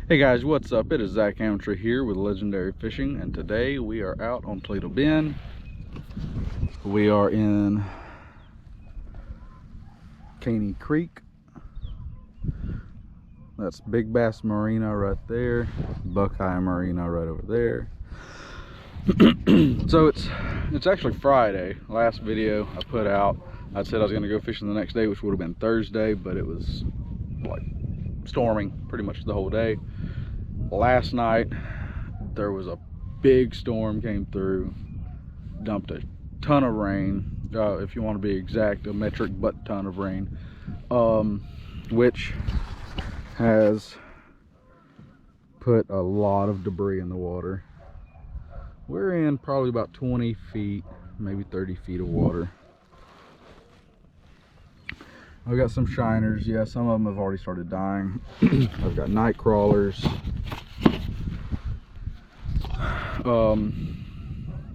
Hey guys, what's up? It is Zach Amateur here with Legendary Fishing, and today we are out on Toledo Bend. We are in Caney Creek. That's Big Bass Marina right there, Buckeye Marina right over there. So it's actually Friday. Last video I put out, I said I was going to go fishing the next day, which would have been Thursday, but it was like storming pretty much the whole day. Last night there was a big storm came through, dumped a ton of rain, if you want to be exact, a metric butt ton of rain, which has put a lot of debris in the water. We're in probably about 20 feet, maybe 30 feet of water. I've got some shiners. Yeah, some of them have already started dying. I've got night crawlers. I'm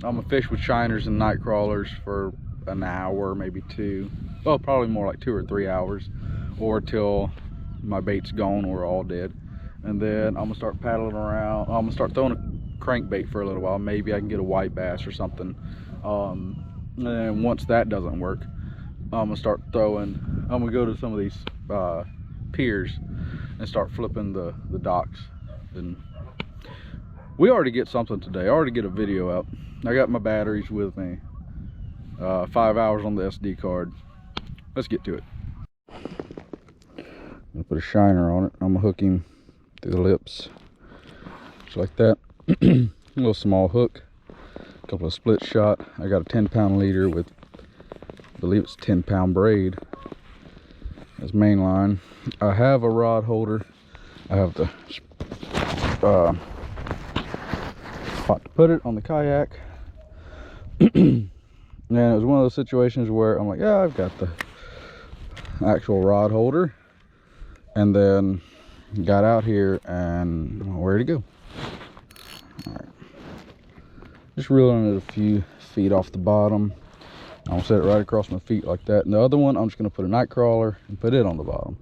gonna fish with shiners and night crawlers for an hour, maybe two. Well, probably more like 2 or 3 hours, or till my bait's gone or all dead. And then I'm gonna start paddling around. I'm gonna start throwing a crankbait for a little while. Maybe I can get a white bass or something. And then once that doesn't work, I'm gonna start throwing. I'm gonna go to some of these piers and start flipping the docks. And we already get something today. I already get a video out. I got my batteries with me. 5 hours on the SD card. Let's get to it. I'm gonna put a shiner on it. I'm gonna hook him through the lips, just like that. A little small hook, a couple of split shot. I got a 10-pound leader with, I believe it's 10-pound braid as main line. I have a rod holder. I have the spot to put it on the kayak. And it was one of those situations where I'm like, yeah, I've got the actual rod holder, and then got out here and where to go. All right, just reeling it a few feet off the bottom. I'm gonna set it right across my feet like that, and the other one I'm just gonna put a night crawler and put it on the bottom.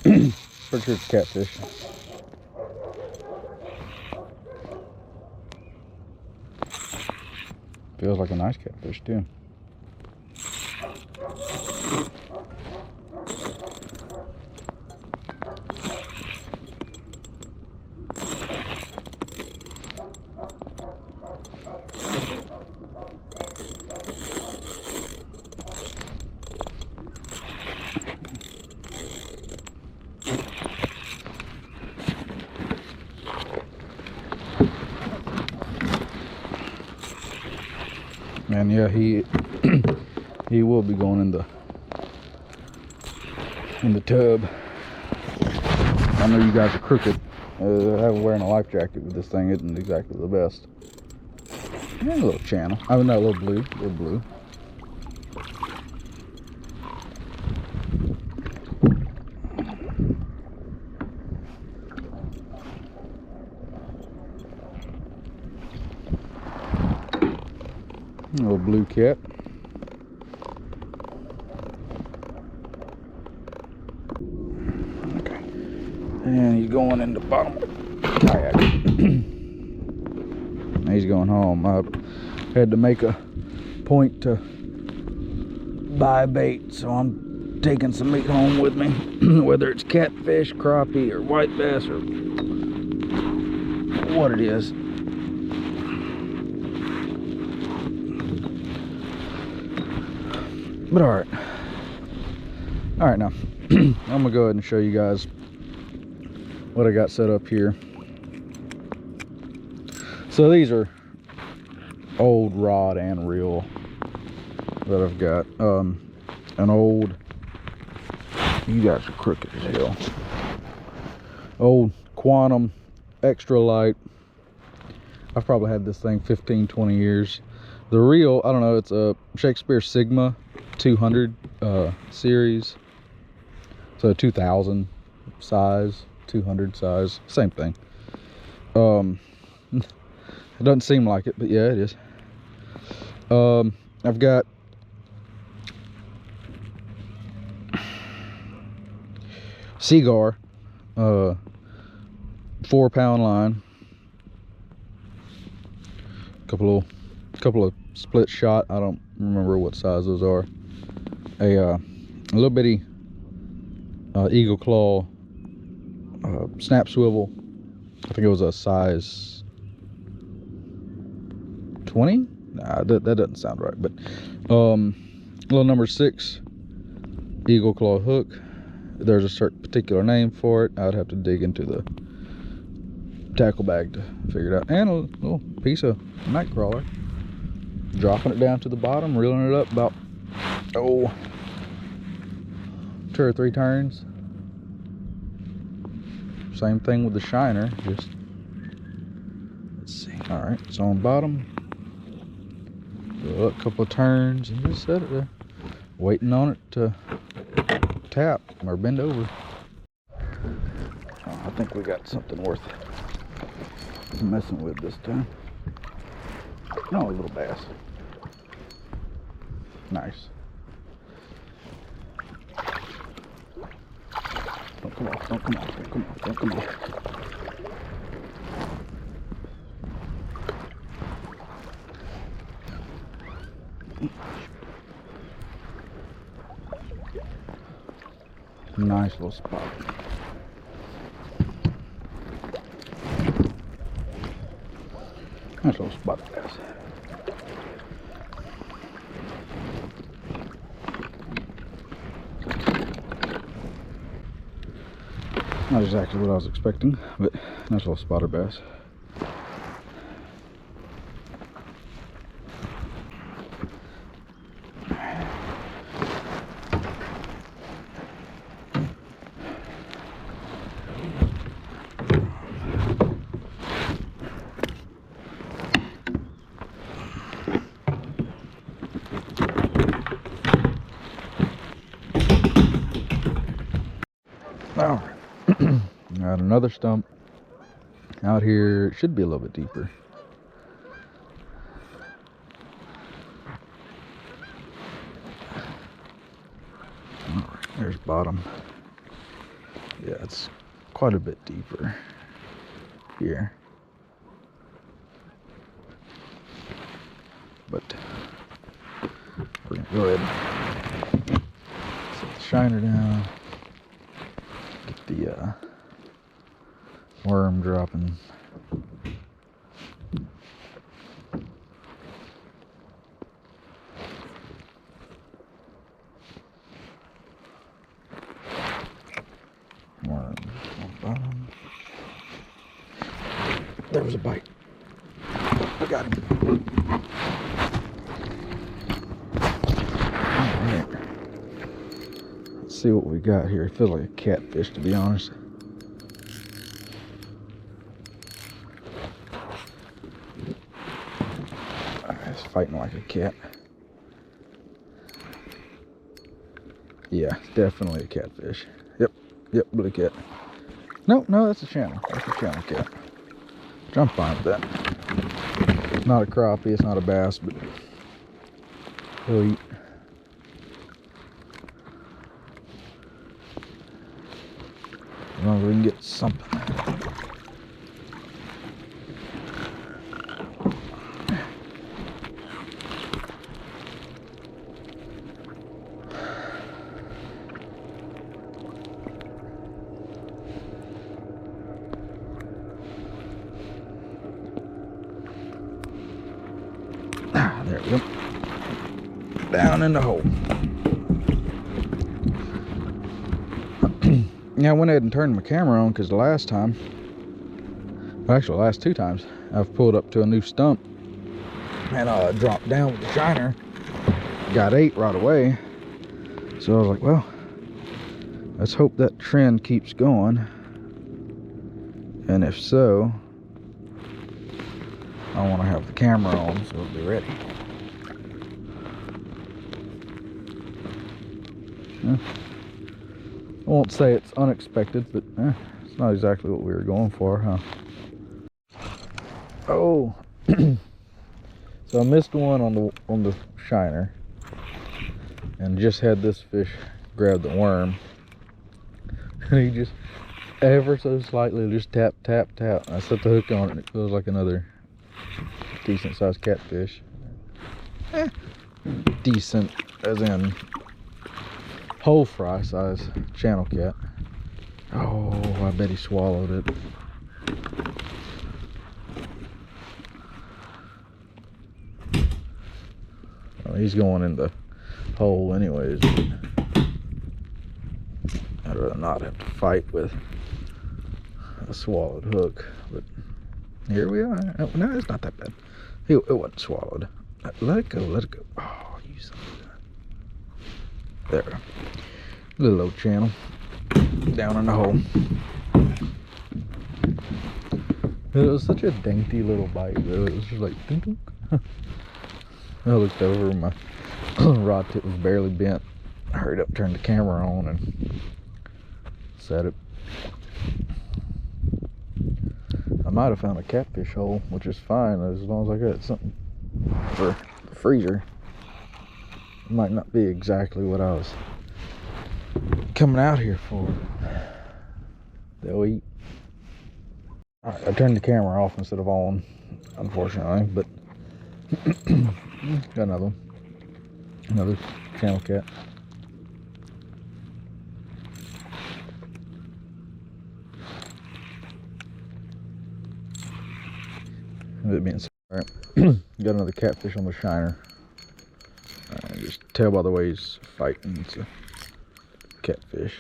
Pretty sure it's catfish. Feels like a nice catfish too. And yeah, he will be going in the tub. I know you guys are crooked. Having wearing a life jacket with this thing isn't exactly the best. Yeah, a little channel. I mean, not a little blue. A little blue. A little blue cat. Okay. And he's going in the bottom of the kayak. He's going home. I had to make a point to buy bait, so I'm taking some meat home with me. Whether it's catfish, crappie, or white bass, or what it is. But all right, now I'm gonna go ahead and show you guys what I got set up here. So these are old rod and reel that I've got. An old, you guys are crooked as hell, old Quantum extra light. I've probably had this thing 15-20 years. The reel, I don't know, it's a Shakespeare Sigma 200 series, so 2000 size, 200 size, same thing. It doesn't seem like it, but yeah, it is. I've got Seaguar 4-pound line, couple of split shot. I don't remember what size those are. A little bitty Eagle Claw snap swivel. I think it was a size 20. Nah, that doesn't sound right. But little number 6 Eagle Claw hook. There's a certain particular name for it. I'd have to dig into the tackle bag to figure it out. And a little piece of night crawler. Dropping it down to the bottom, reeling it up about 2 or 3 turns. Same thing with the shiner. Just let's see. All right, it's on bottom. Do a couple of turns and just set it there, waiting on it to tap or bend over. Oh, I think we got something worth messing with this time. No, a little bass. Nice. Don't come off, don't come off, don't come off, don't come off. Nice little spot. Nice little spot, guys. Not exactly what I was expecting, but nice little spotter bass. All right. Got another stump out here. It should be a little bit deeper. All right, there's bottom. Yeah, it's quite a bit deeper here. But we're gonna go ahead and set the shiner down. Get the worm dropping. Worm on bottom. There was a bite. I got him. All right. Let's see what we got here. It feels like a catfish, to be honest. It's fighting like a cat. Yeah, definitely a catfish. Yep, blue cat. No, that's a channel. That's a channel cat. Which I'm fine with that. Not a crappie, it's not a bass, but he'll eat. As long as we can get something. There we go. Down in the hole. Yeah, I went ahead and turned my camera on because the last time, well, actually the last 2 times, I've pulled up to a new stump and dropped down with the shiner. Got 8 right away. So I was like, well, let's hope that trend keeps going. And if so, I want to have the camera on so it'll be ready. I won't say it's unexpected, but it's not exactly what we were going for, huh? Oh, so I missed one on the shiner, and just had this fish grab the worm, and he just ever so slightly, just tap, tap, tap. I set the hook on it and it feels like another decent sized catfish. Decent as in whole fry size channel cat. Oh, I bet he swallowed it. Well, he's going in the hole anyways. I'd rather not have to fight with a swallowed hook, but here we are. No, it's not that bad. It wasn't swallowed. Let it go, let it go. Oh, you son of a gun. There. Little old channel. Down in the hole. It was such a dainty little bite, though. It was just like, ding, ding. I looked over, my rod tip was barely bent. I hurried up, turned the camera on, and set it. I might have found a catfish hole, which is fine as long as I got something for the freezer. It might not be exactly what I was coming out here for. They'll eat. Alright, I turned the camera off instead of on, unfortunately, but got another one. Another channel cat. It being alright. Got another catfish on the shiner. Just tell by the way he's fighting, it's a catfish.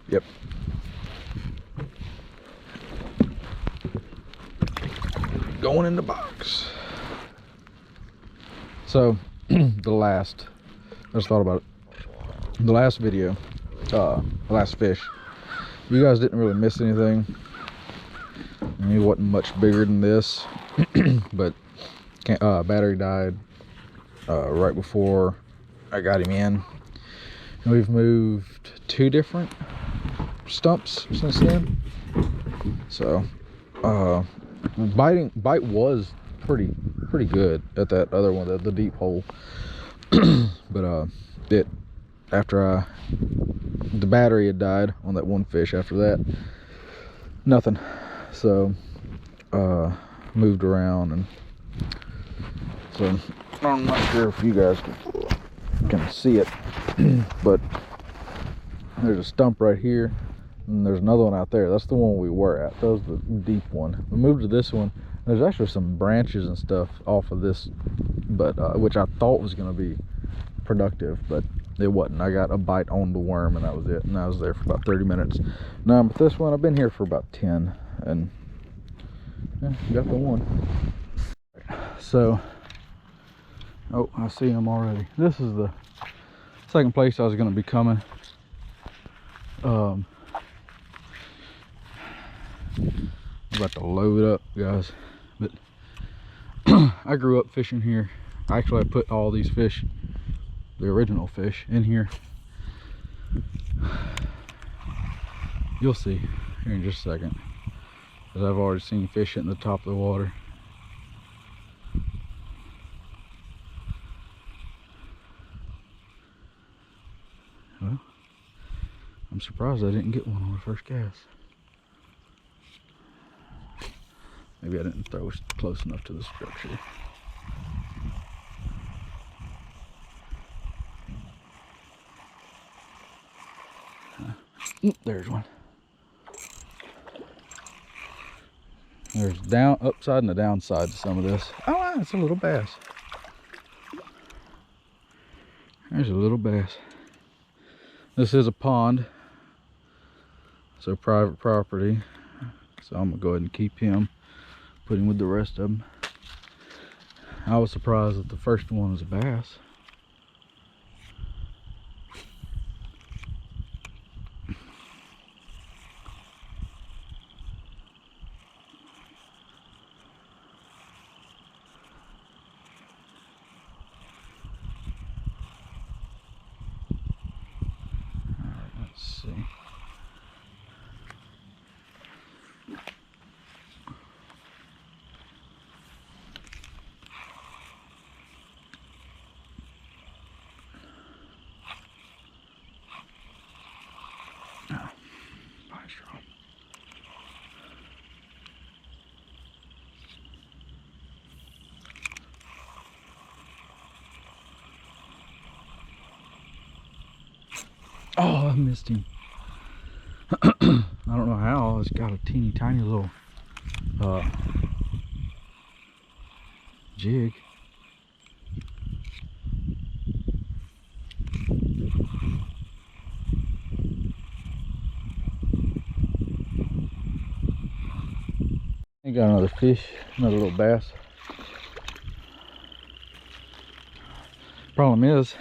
Yep. Going in the box. So I just thought about it. The last video, the last fish, you guys didn't really miss anything. He wasn't much bigger than this, but battery died right before I got him in. And we've moved 2 different stumps since then. So bite was pretty good at that other one, the deep hole. But after the battery had died on that one fish, after that nothing. So moved around, and so I'm not sure if you guys can see it, but there's a stump right here and there's another one out there. That's the one we were at. That was the deep one. We moved to this one. There's actually some branches and stuff off of this, but which I thought was going to be productive, but it wasn't. I got a bite on the worm and that was it, and I was there for about 30 minutes. Now with this one, I've been here for about 10, and yeah, got the one. So, oh, I see him already. This is the second place I was going to be coming. I'm about to load up, guys, but I grew up fishing here. Actually, I put all these fish, the original fish, in here. You'll see here in just a second, because I've already seen fish hitting the top of the water. Well, I'm surprised I didn't get one on the first cast. Maybe I didn't throw close enough to the structure. There's one. There's down, upside and the downside to some of this. Oh, it's a little bass. There's a little bass. This is a pond, so private property. So I'm gonna go ahead and keep him, put him with the rest of them. I was surprised that the first one was a bass. Let's see. Oh, I missed him. I don't know how. It's got a teeny tiny little jig. I got another fish, another little bass. Problem is,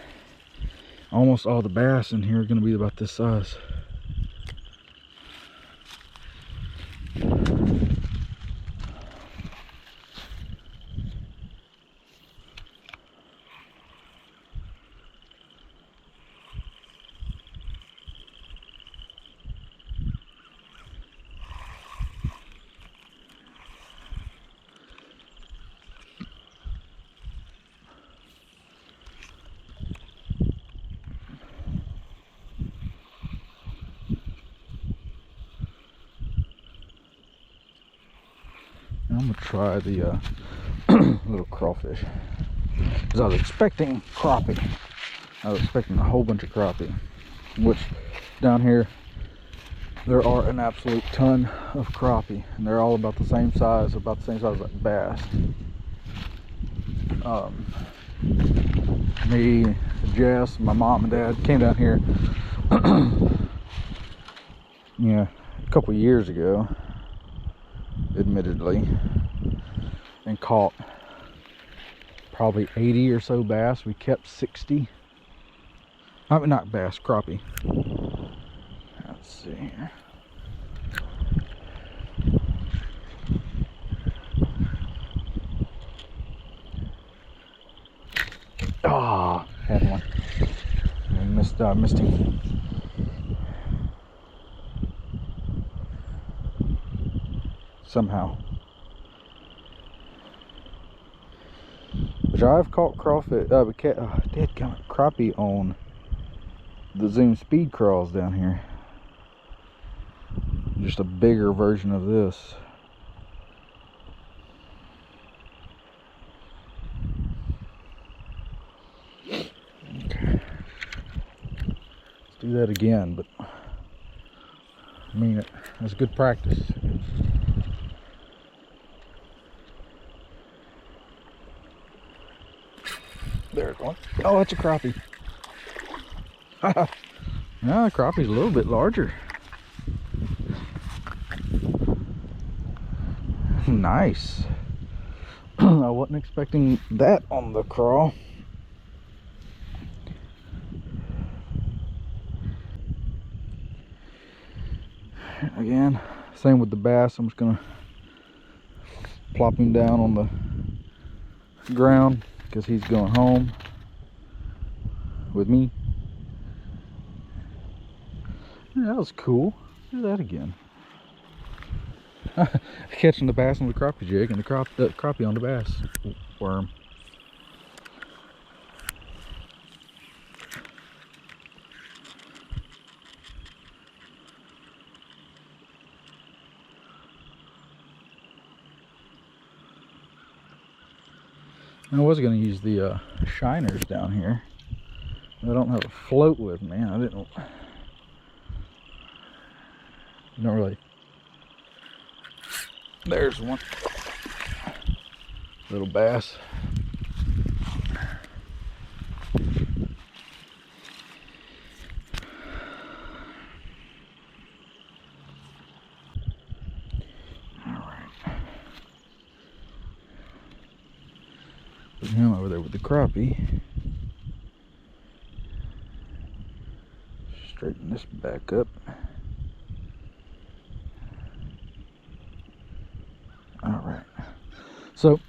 almost all the bass in here are going to be about this size. I'm gonna try the little crawfish, because I was expecting crappie. I was expecting a whole bunch of crappie, which down here there are an absolute ton of crappie, and they're all about the same size like bass. Me, Jess, my mom and dad came down here yeah, a couple years ago, admittedly, and caught probably 80 or so bass. We kept 60. I mean, not bass, crappie. Let's see here. Ah, oh, had one. I missed him. Somehow. Which I've caught crawfish, crappie on the Zoom speed crawls down here. Just a bigger version of this. Okay. Let's do that again, but I mean it. That's good practice. There's one. Oh, that's a crappie. Yeah, the crappie's a little bit larger. Nice. I wasn't expecting that on the crawl. Again, same with the bass. I'm just gonna plop him down on the ground because he's going home with me. Yeah, that was cool. Do that again. Catching the bass on the crappie jig and the crappie on the bass worm. I was going to use the shiners down here. I don't have a float with me. I don't really. There's one little bass. Put him over there with the crappie. Straighten this back up. All right. So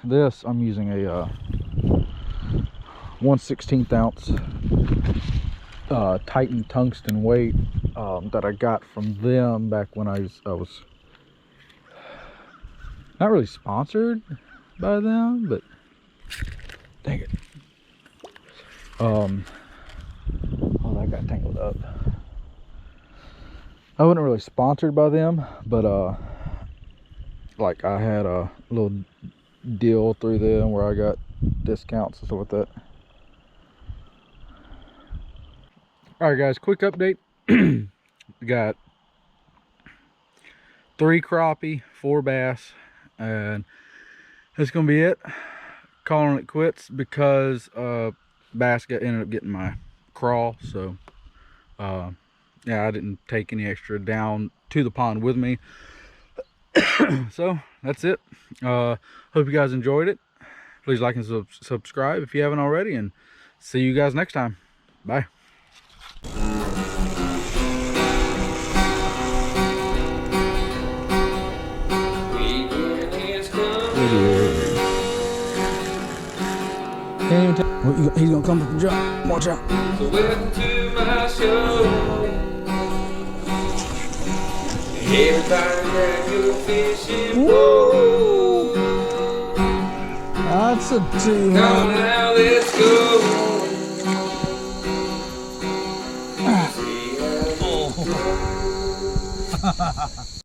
this, I'm using a 1/16 ounce Titan tungsten weight that I got from them back when I was not really sponsored by them, but dang it. Oh, that got tangled up. I wasn't really sponsored by them, but like I had a little deal through them where I got discounts and stuff like that. All right, guys, quick update. We got 3 crappie, 4 bass, and that's gonna be it. Calling it quits because bass ended up getting my crawl. So yeah, I didn't take any extra down to the pond with me. So that's it. Hope you guys enjoyed it. Please like and subscribe if you haven't already, and see you guys next time. Bye. He's gonna come up and jump. Watch out. So welcome to my show. Everybody grab your fishing pole. That's a 200. Come now, let's go. See how